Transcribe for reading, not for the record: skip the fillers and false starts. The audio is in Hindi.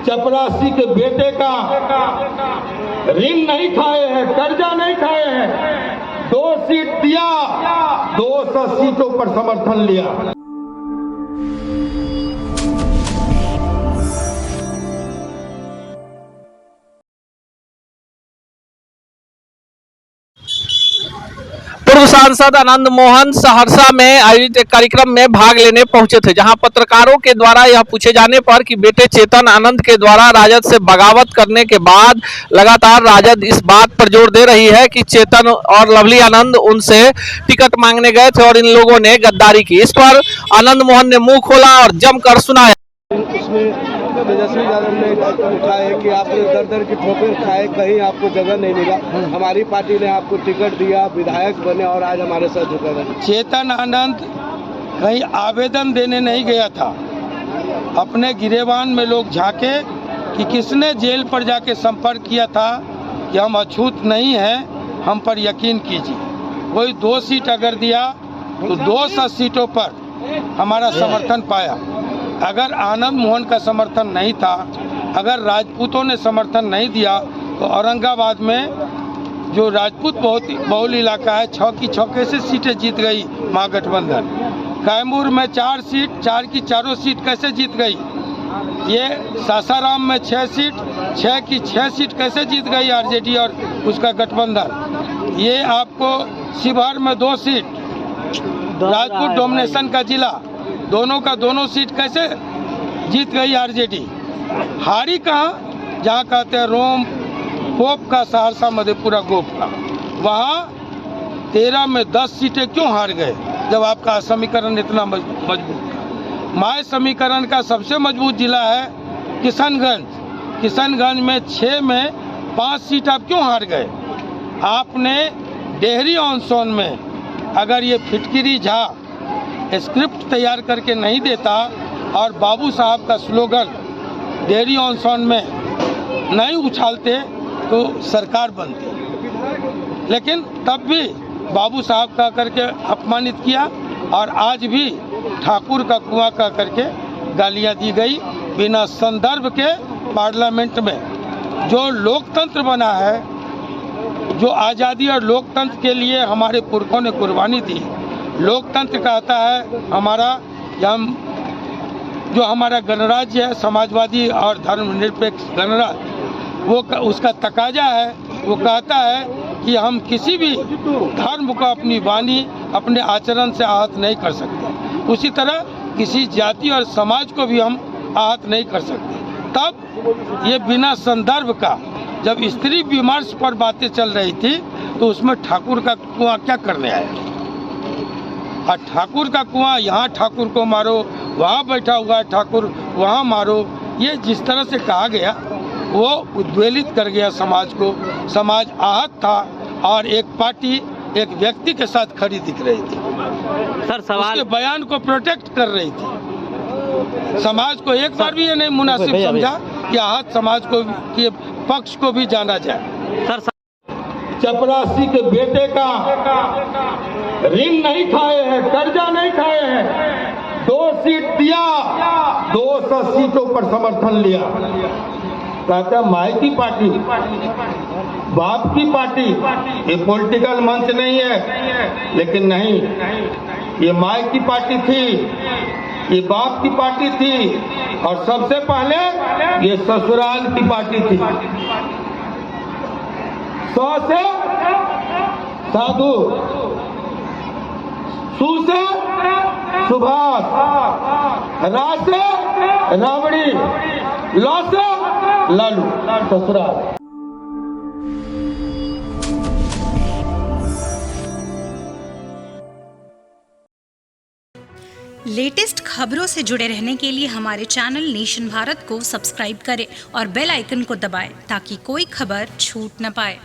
चपरासी के बेटे का ऋण नहीं खाए हैं, कर्जा नहीं खाए हैं। 2 सीट दिया, 200 सीटों पर समर्थन लिया। पूर्व सांसद आनंद मोहन सहरसा में आयोजित एक कार्यक्रम में भाग लेने पहुंचे थे, जहां पत्रकारों के द्वारा यह पूछे जाने पर कि बेटे चेतन आनंद के द्वारा राजद से बगावत करने के बाद लगातार राजद इस बात पर जोर दे रही है कि चेतन और लवली आनंद उनसे टिकट मांगने गए थे और इन लोगों ने गद्दारी की। इस पर आनंद मोहन ने मुंह खोला और जमकर सुनाया। तेजस्वी यादव ने लिखा है कि आपने दर दर की ठोकर खाए, कहीं आपको जगह नहीं मिला। हमारी पार्टी ने आपको टिकट दिया, विधायक बने और आज हमारे साथ जुड़ रहे। चेतन आनंद कहीं आवेदन देने नहीं गया था। अपने गिरेबान में लोग झांके कि किसने जेल पर जाके संपर्क किया था कि हम अछूत नहीं हैं, हम पर यकीन कीजिए। कोई 2 सीट अगर दिया तो 200 सीटों पर हमारा समर्थन पाया। अगर आनंद मोहन का समर्थन नहीं था, अगर राजपूतों ने समर्थन नहीं दिया, तो औरंगाबाद में जो राजपूत बहुल इलाका है 6 की 6 कैसे सीटें जीत गई महागठबंधन। कैमूर में 4 सीट, 4 की 4 सीट कैसे जीत गई। ये सासाराम में 6 सीट, 6 की 6 सीट कैसे जीत गई आरजेडी और उसका गठबंधन। ये आपको शिवहर में 2 सीट, राजपूत डोमिनेशन का जिला, दोनों का दोनों सीट कैसे जीत गई आरजेडी। हारी कहाँ, जहाँ कहते हैं रोम गोप का, सहरसा मधेपुरा गोप का, वहाँ 13 में 10 सीटें क्यों हार गए जब आपका समीकरण इतना मजबूत था। माय समीकरण का सबसे मजबूत जिला है किशनगंज। किशनगंज में 6 में 5 सीट आप क्यों हार गए। आपने डेहरी ऑन सोन में अगर ये फिटकिरी झा स्क्रिप्ट तैयार करके नहीं देता और बाबू साहब का स्लोगन डेयरी ऑन सोन में नहीं उछालते तो सरकार बनती। लेकिन तब भी बाबू साहब का करके अपमानित किया और आज भी ठाकुर का कुआं का करके गालियां दी गई बिना संदर्भ के। पार्लियामेंट में जो लोकतंत्र बना है, जो आज़ादी और लोकतंत्र के लिए हमारे पुरखों ने कुर्बानी दी, लोकतंत्र कहता है हमारा जो हमारा गणराज्य है, समाजवादी और धर्मनिरपेक्ष गणराज्य, वो उसका तकाजा है। वो कहता है कि हम किसी भी धर्म को अपनी वाणी, अपने आचरण से आहत नहीं कर सकते। उसी तरह किसी जाति और समाज को भी हम आहत नहीं कर सकते। तब ये बिना संदर्भ का जब स्त्री विमर्श पर बातें चल रही थी तो उसमें ठाकुर का कुआं क्या करने आया। और ठाकुर का कुआं, यहाँ ठाकुर को मारो, वहाँ बैठा हुआ है ठाकुर, वहाँ मारो, ये जिस तरह से कहा गया वो उद्वेलित कर गया समाज को। समाज आहत था और एक पार्टी एक व्यक्ति के साथ खड़ी दिख रही थी। सर सवाल, उसके बयान को प्रोटेक्ट कर रही थी। समाज को एक बार भी ये नहीं मुनासिब समझा कि आहत समाज को के पक्ष को भी जाना जाए। सर चपरासी के बेटे का ऋण नहीं खाए हैं, कर्जा नहीं खाए हैं। 2 सीट दिया, 200 सीटों पर समर्थन लिया। कहता है माई की पार्टी, बाप की पार्टी। ये पॉलिटिकल मंच नहीं है, लेकिन नहीं, ये माई की पार्टी थी, ये बाप की पार्टी थी और सबसे पहले ये ससुराल की पार्टी थी। 100 से साधु, सु से सुभाष, रा से राबड़ी, ल से लालू, ससुराल। लेटेस्ट खबरों से जुड़े रहने के लिए हमारे चैनल नेशन भारत को सब्सक्राइब करें और बेल आइकन को दबाएं ताकि कोई खबर छूट न पाए।